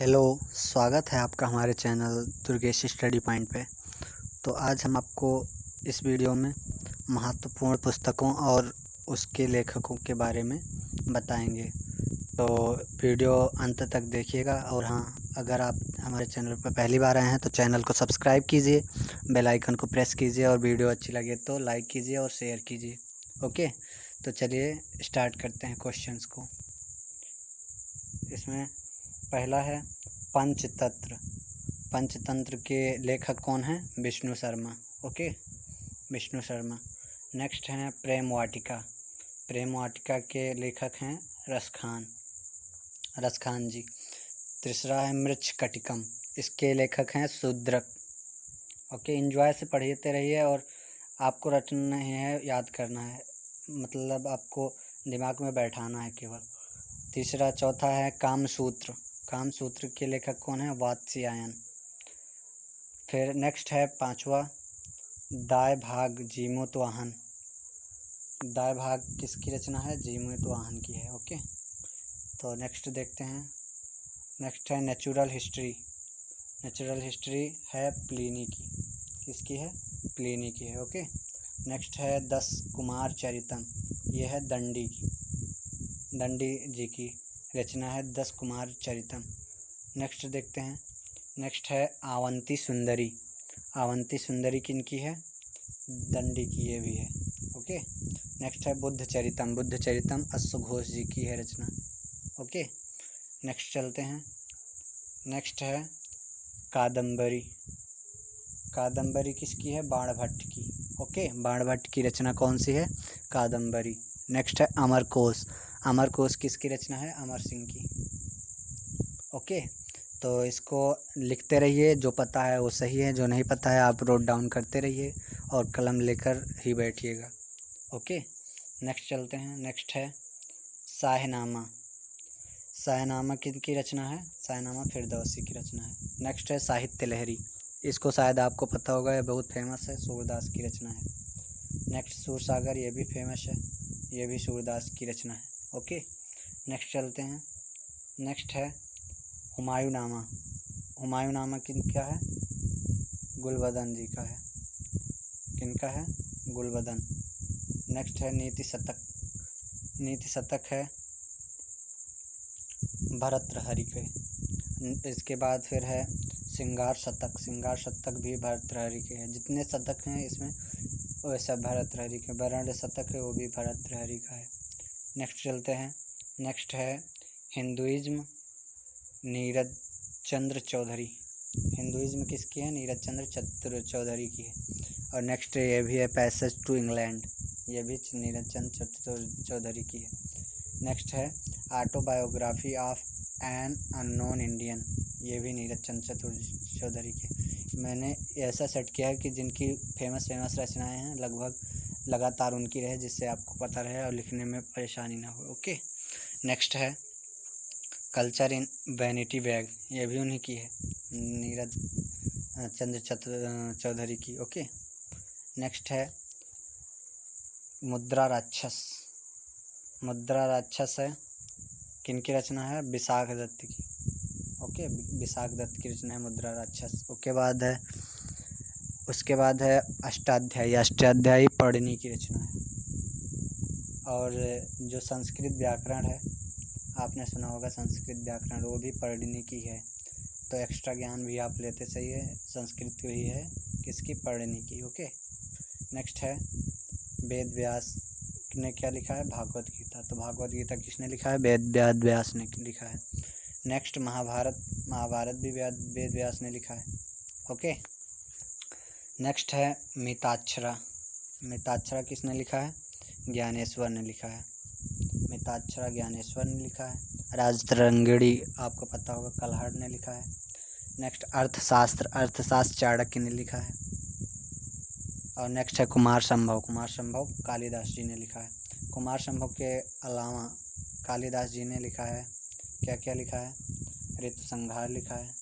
Hello, स्वागत है आपका हमारे चैनल दुर्गेश स्टडी पॉइंट पे। तो आज हम आपको इस वीडियो में महत्वपूर्ण पुस्तकों और उसके लेखकों के बारे में बताएंगे। तो वीडियो अंत तक देखिएगा। और हाँ, अगर आप हमारे चैनल पर पहली बार आए हैं तो चैनल को सब्सक्राइब कीजिए, बेल आइकन को प्रेस कीजिए और वीडियो अच्छी लगे तो लाइक कीजिए और शेयर कीजिए। ओके, तो चलिए स्टार्ट करते हैं क्वेश्चंस को। इसमें पहला है पंचतंत्र। पंचतंत्र के लेखक कौन हैं? विष्णु शर्मा। ओके, विष्णु शर्मा। नेक्स्ट हैं प्रेम वाटिका। प्रेम वाटिका के लेखक हैं रसखान जी। तीसरा है मृच्छकटिकम, इसके लेखक हैं शूद्रक। ओके, एंजॉय से पढ़ते रहिए और आपको रटना नहीं है, याद करना है, मतलब आपको दिमाग में बैठाना है केवल। तीसरा चौथा है कामसूत्र। कामसूत्र के लेखक कौन है? वात्स्यायन। फिर नेक्स्ट है पांचवा दाय भाग जीमूतवाहन। दाय भाग किसकी रचना है? जीमूतवाहन की है। ओके, तो नेक्स्ट देखते हैं। नेक्स्ट है नेचुरल हिस्ट्री। नेचुरल हिस्ट्री है प्लिनी की। किसकी है? प्लिनी की है। ओके, नेक्स्ट है 10 कुमार चरितम। ये है दंडी जी की रचना है 10 कुमार चरितम। नेक्स्ट देखते हैं। नेक्स्ट है आवंती सुंदरी। आवंती सुंदरी किनकी है? दंडी की ये भी है। ओके, नेक्स्ट है बुद्ध चरितम। बुद्ध चरितम अश्वघोष जी की है रचना। ओके, नेक्स्ट चलते हैं। नेक्स्ट है कादम्बरी। कादम्बरी किसकी है? बाणभट्ट की। ओके, बाणभट्ट की रचना कौन सी है? कादम्बरी। नेक्स्ट है अमरकोश। अमरकोश किसकी रचना है? अमर सिंह की। ओके, तो इसको लिखते रहिए, जो पता है वो सही है, जो नहीं पता है आप नोट डाउन करते रहिए और कलम लेकर ही बैठिएगा। ओके, नेक्स्ट चलते हैं। नेक्स्ट है शाहनामा। शाहनामा किनकी रचना है? शाहनामा फिरदौसी की रचना है। नेक्स्ट है साहित्य लहरी। इसको शायद आपको पता होगा, ये बहुत फेमस है, सूरदास की रचना है। नेक्स्ट सूरसागर, ये भी फेमस है, ये भी सूरदास की रचना है। ओके, नेक्स्ट चलते हैं। नेक्स्ट है हुमायूंनामा। हुमायूंनामा किनका है? गुलबदन जी का है। किनका है? गुलबदन। नेक्स्ट है नीति शतक। नीति शतक है भर्तृहरि के। इसके बाद फिर है श्रृंगार शतक। श्रृंगार शतक भी भर्तृहरि के हैं। जितने शतक हैं इसमें वो सब भर्तृहरि के। वर्ण शतक है वो भी भर्तृहरि का है। नेक्स्ट चलते हैं। नेक्स्ट है हिंदुइज्म, नीरज चंद्र चौधरी। हिंदुइज्म किसकी है? नीरज चंद्र चौधरी की है। और नेक्स्ट ये भी है पैसेज टू इंग्लैंड, ये भी नीरज चंद्र चौधरी की है। नेक्स्ट है autobiography of an unknown Indian, ये भी नीरज चंद्र चौधरी की। मैंने ऐसा सेट किया है कि जिनकी फेमस रचनाएं हैं लगभग लगातार उनकी रहे, जिससे आपको पता रहे और लिखने में परेशानी ना हो। ओके, नेक्स्ट है कल्चर इन वैनिटी बैग, ये भी उन्हीं की है, नीरज चंद्र चौधरी की। ओके, नेक्स्ट है मुद्रा राक्षस। मुद्रा राक्षस है किनकी रचना है? विशाख दत्त की। ओके, विशाख दत्त की रचना है मुद्रा राक्षस। उसके बाद है अष्टाध्यायी। अष्टाध्यायी पढ़नी की रचना है। और जो संस्कृत व्याकरण है, आपने सुना होगा संस्कृत व्याकरण, वो भी पढ़नी की है। तो एक्स्ट्रा ज्ञान भी आप लेते सही है, संस्कृत भी है किसकी? पढ़नी की। ओके, नेक्स्ट है वेद व्यास ने क्या लिखा है? भागवत गीता। तो भागवत गीता किसने लिखा है? वेद व्यास ने लिखा है। नेक्स्ट महाभारत। महाभारत भी वेद व्यास ने लिखा है। ओके, नेक्स्ट है मिताक्षरा। मिताक्षरा किसने लिखा है? ज्ञानेश्वर ने लिखा है। मिताक्षरा ज्ञानेश्वर ने लिखा है। राजतरंगिणी आपको पता होगा, कल्हड़ ने लिखा है। नेक्स्ट अर्थशास्त्र। अर्थशास्त्र चाणक्य ने लिखा है। और नेक्स्ट है कुमार संभव। कुमार संभव कालिदास जी ने लिखा है। कुमार संभव के अलावा कालिदास जी ने लिखा है, क्या क्या लिखा है? ऋतु संहार लिखा है,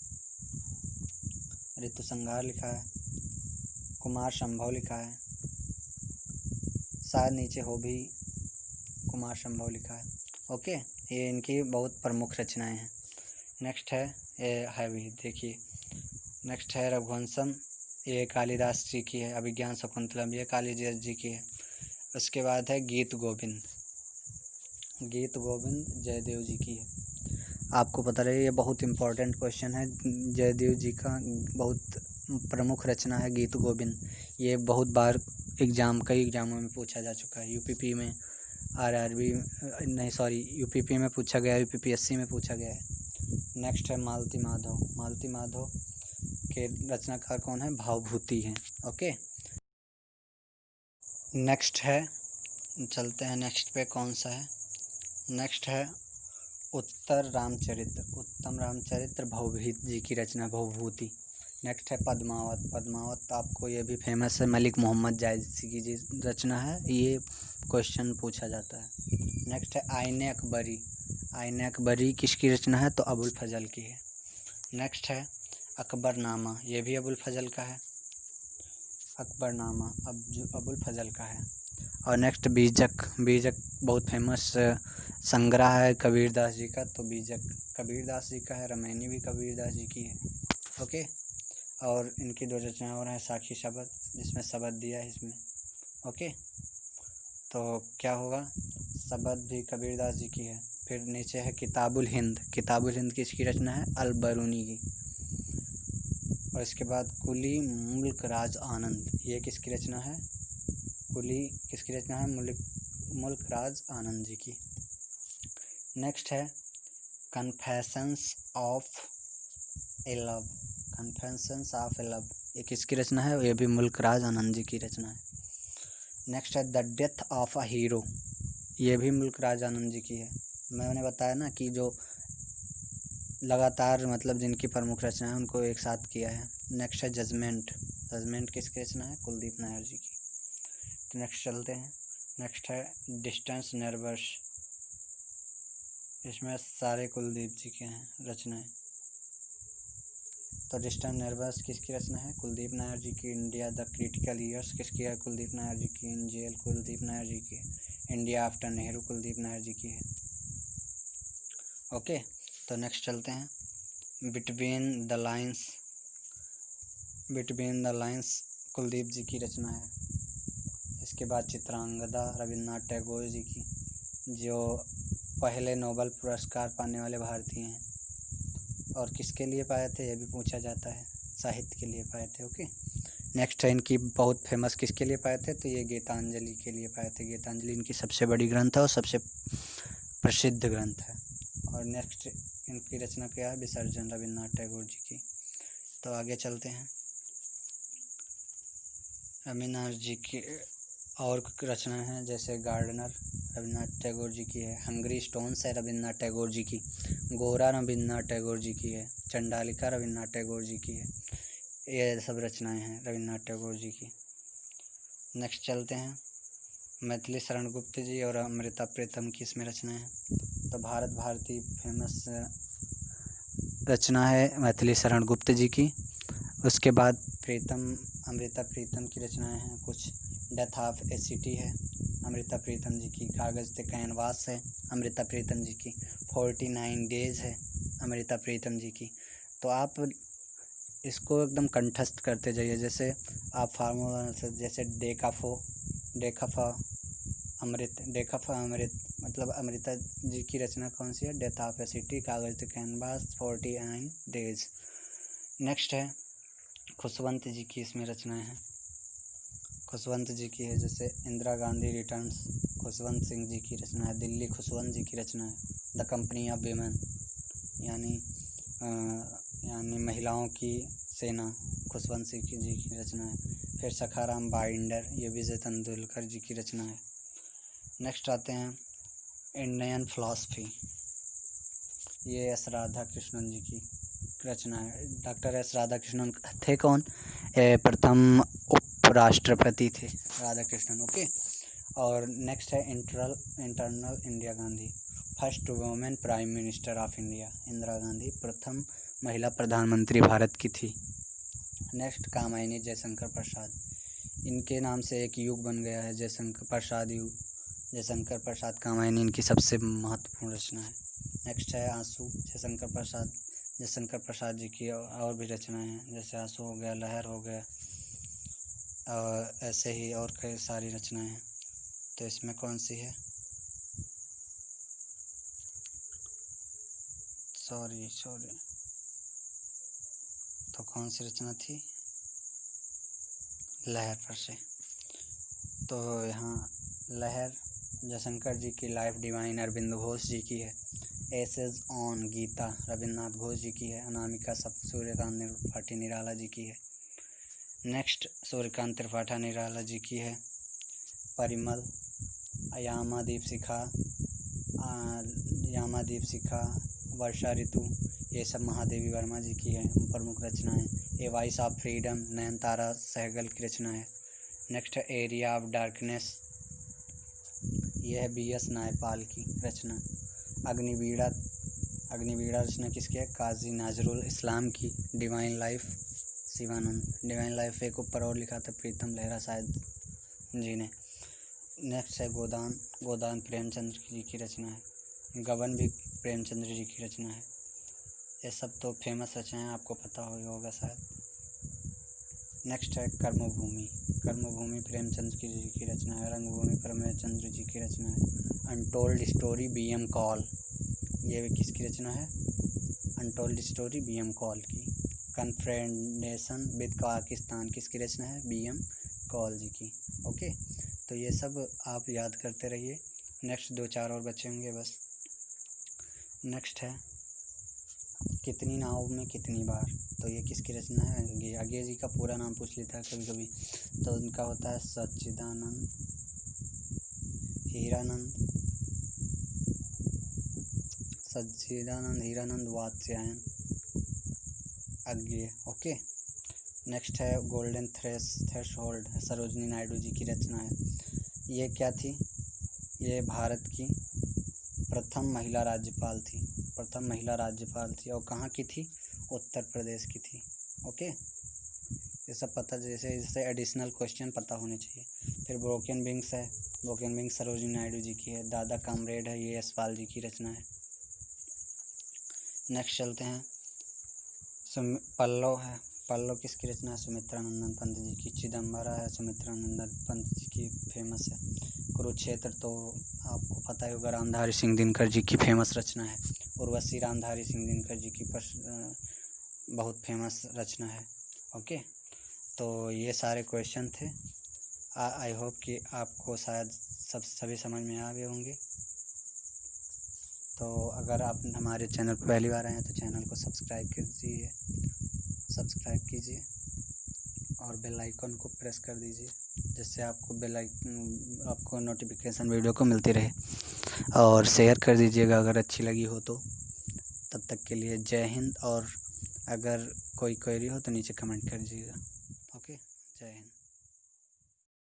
ऋतु संहार लिखा है, कुमार संभव लिखा है, शायद नीचे हो भी कुमार संभव लिखा है। ओके, ये इनकी बहुत प्रमुख रचनाएं हैं। नेक्स्ट है ये है भी, देखिए। नेक्स्ट है रघुवंशम, ये कालिदास जी की है। अभिज्ञान शकुंतलम, ये कालिदास जी की है। उसके बाद है गीत गोविंद, गीत गोविंद जयदेव जी की है। आपको पता रहे ये बहुत इम्पोर्टेंट क्वेश्चन है। जयदेव जी का बहुत प्रमुख रचना है गीत गोविंद। ये बहुत बार कई एग्जामों में पूछा जा चुका है। यूपीपी में, आरआरबी नहीं सॉरी यूपीपी में पूछा गया है, यूपीपीएससी में पूछा गया है। नेक्स्ट है मालती माधव, मालती माधव के रचनाकार कौन है? भावभूति हैं। ओके, नेक्स्ट है, चलते हैं नेक्स्ट पे, कौन सा है? नेक्स्ट है उत्तर रामचरित्र, उत्तम रामचरित्र भवभीत जी की रचना, भवभूति। नेक्स्ट है पद्मावत, पद्मावत आपको ये भी फेमस है, मलिक मोहम्मद जायसी की जी रचना है, ये क्वेश्चन पूछा जाता है। नेक्स्ट है आईने अकबरी, आईने अकबरी किसकी रचना है? तो अबुल फजल की है। नेक्स्ट है अकबरनामा, ये भी अबुल फजल का है, अकबरनामा अबुल फजल का है। और नेक्स्ट बीजक, बीजक बहुत फेमस संग्रह है कबीरदास जी का, तो बीजक कबीरदास जी का है। रामायणी भी कबीरदास जी की है। ओके, और इनकी दो रचनाएं और हैं, साखी शबद, जिसमें शबद दिया है इसमें। ओके, तो क्या होगा? शबद भी कबीरदास जी की है। फिर नीचे है किताबुल हिंद, किताबुल हिंद किसकी रचना है? अल बरूनी की। और इसके बाद कुली मुल्क राज आनंद, ये किसकी रचना है? कुली किसकी रचना है? मुल्क राज आनंद जी की। नेक्स्ट है confessions of A love, confessions of A love, ये किसकी रचना है? ये भी मुल्क राज आनंद जी की रचना है। नेक्स्ट है the death of a hero, ये भी मुल्क राज आनंद जी की है। मैंने बताया ना कि जो लगातार मतलब जिनकी प्रमुख रचना है उनको एक साथ किया है। नेक्स्ट है जजमेंट, जजमेंट किसकी रचना है? कुलदीप नायर जी की। तो नेक्स्ट चलते हैं, नेक्स्ट है डिस्टेंस नेबर्स, इसमें सारे कुलदीप जी के हैं रचनाएं। तो डिस्टेंस नेबर्स किसकी रचना है? कुलदीप नायर जी की। इंडिया द क्रिटिकल ईयर्स किसकी है? कुलदीप नायर जी की। इन जेल कुलदीप नायर जी की। इंडिया आफ्टर नेहरू कुलदीप नायर जी की है। ओके, तो नेक्स्ट चलते हैं between the lines, between the lines Kuldip ji की रचना है। इसके बाद चित्रांगदा रविन्द्रनाथ टैगोर जी की, जो पहले नोबेल पुरस्कार पाने वाले भारतीय हैं। और किसके लिए पाए थे? ये भी पूछा जाता है, साहित्य के लिए पाए थे। ओके, नेक्स्ट है इनकी बहुत फेमस किसके लिए पाए थे? तो ये गीतांजलि के लिए पाए थे। गीतांजलि इनकी सबसे बड़ी ग्रंथ है और सबसे प्रसिद्ध ग्रंथ है। और नेक्स्ट इनकी रचना क्या है? विसर्जन रविन्द्रनाथ टैगोर जी की। तो आगे चलते हैं, रविन्द्रनाथ जी की और रचना है जैसे गार्डनर रविन्द्रनाथ टैगोर जी की है। हंगरी स्टोन्स है रविन्द्रनाथ टैगोर जी की। गोरा रविन्द्रनाथ टैगोर जी की है। चंडालिका रविन्द्रनाथ टैगोर जी की है। ये सब रचनाएं हैं रविन्द्रनाथ टैगोर जी की। नेक्स्ट चलते हैं, मैथिली शरण गुप्त जी और अमृता प्रीतम की इसमें रचनाएं हैं। तो भारत भारती फेमस रचना है मैथिली शरण गुप्त जी की। उसके बाद अमृता प्रीतम की रचनाएं हैं कुछ। डेथ ऑफ ए सिटी है अमृता प्रीतम जी की। कागज़ पे कैनवास है अमृता प्रीतम जी की। 49 डेज है अमृता प्रीतम जी की। तो आप इसको एकदम कंठस्थ करते जाइए, जैसे आप फार्मूला से, जैसे डेकाफा अमृत मतलब अमृता जी की रचना कौन सी है? डेथ ऑफ ए सिटी, कागज़ पे कैनवास, 49 डेज। नेक्स्ट है खुशवंत जी की इसमें रचनाएं हैं। खुशवंत जी की है जैसे इंदिरा गांधी रिटर्न्स, खुशवंत सिंह जी की रचना है। दिल्ली खुशवंत जी की रचना है। द कंपनी ऑफ वीमेन, यानी महिलाओं की सेना, खुशवंत सिंह जी की रचना है। फिर सखाराम बाइंडर, ये विजय तेंदुलकर जी की रचना है। नेक्स्ट आते हैं इंडियन फिलॉसफी, ये एस राधा कृष्णन जी की रचना है। डॉक्टर एस राधा कृष्णन थे कौन? प्रथम उपराष्ट्रपति थे राधा कृष्णन। ओके, और नेक्स्ट है internal Indira Gandhi, first women prime minister of India. Indira Gandhi प्रथम महिला प्रधानमंत्री भारत की थी। नेक्स्ट कामायनी जयशंकर प्रसाद, इनके नाम से एक युग बन गया है, जयशंकर प्रसाद युग। जयशंकर प्रसाद कामायनी इनकी सबसे महत्वपूर्ण रचना है। नेक्स्ट है आंसू जयशंकर प्रसाद, जयशंकर प्रसाद जी की और भी रचनाएं हैं, जैसे आंसू हो गया, लहर हो गया, और ऐसे ही और कई सारी रचनाएं हैं। तो इसमें कौन सी है? सॉरी, तो कौन सी रचना थी? लहर पर से। तो यहाँ लहर जयशंकर जी की लाइफ डिवाइन अरविंद घोष जी की है। एसेज ऑन गीता रविन्द्रनाथ घोष जी की है। अनामिका सूर्यकांत त्रिपाठी निराला जी की है। नेक्स्ट सूर्यकांत त्रिपाठी निराला जी की है परिमल, यामादीप शिखा, वर्षा ऋतु, ये सब महादेवी वर्मा जी की है प्रमुख रचनाएं। A voice of freedom Nayantara Sahgal की रचना है। नेक्स्ट है एरिया ऑफ डार्कनेस, यह है BS नायपाल की रचना। अग्निवीणा रचना किसकी है? काजी नजरुल इस्लाम की। Divine life Shivanand. Divine life एक ऊपर और लिखा था प्रीतम लहरा शायद जी ने। नेक्स्ट है गोदान प्रेमचंद्र जी की रचना है। गबन भी प्रेमचंद्र जी की रचना है। ये सब तो फेमस रचनाएं आपको पता होगा शायद। नेक्स्ट है कर्मभूमि प्रेमचंद्र जी की रचना है। रंगभूमि प्रेमचंद्र जी की रचना है। अनटोल्ड स्टोरी BM कॉल, ये किसकी रचना है? अनटोल्ड स्टोरी BM कॉल की। कन्फ्रेंडेशन विद पाकिस्तान किसकी रचना है? BM कॉल जी की। ओके, तो ये सब आप याद करते रहिए। नेक्स्ट 2-4 और बचे होंगे बस। नेक्स्ट है कितनी नाव में कितनी बार, तो ये किसकी रचना है? आगे जी का पूरा नाम पूछ लेता है कभी कभी, तो उनका होता है सच्चिदानंद हीरानंद वात्स्यायन अज्ञे। ओके, नेक्स्ट है गोल्डन थ्रेशोल्ड, सरोजिनी नायडू जी की रचना है। ये क्या थी? ये भारत की प्रथम महिला राज्यपाल थी और कहाँ की थी? उत्तर प्रदेश की थी। ओके, ये सब पता, जैसे एडिशनल क्वेश्चन पता होने चाहिए। फिर ब्रोकन विंग्स सरोजिनी नायडू जी की है। दादा कामरेड है, ये यशपाल जी की रचना है। नेक्स्ट चलते हैं, पल्लव किसकी रचना है? सुमित्रा नंदन पंत जी की। चिदम्बरा है, सुमित्रा नंदन पंत जी की फेमस है। कुरुक्षेत्र तो आपको पता ही होगा, रामधारी सिंह दिनकर जी की फेमस रचना है। उर्वशी रामधारी सिंह दिनकर जी की बहुत फेमस रचना है। ओके, तो ये सारे क्वेश्चन थे। आई होप कि आपको शायद सभी समझ में आ गए होंगे। तो अगर आप हमारे चैनल पर पहली बार आए हैं तो चैनल को सब्सक्राइब कीजिए और बेल आइकन को प्रेस कर दीजिए, जिससे आपको नोटिफिकेशन वीडियो को मिलती रहे। और शेयर कर दीजिएगा अगर अच्छी लगी हो तो। तब तक के लिए जय हिंद, और अगर कोई क्वेरी हो तो नीचे कमेंट कर दीजिएगा।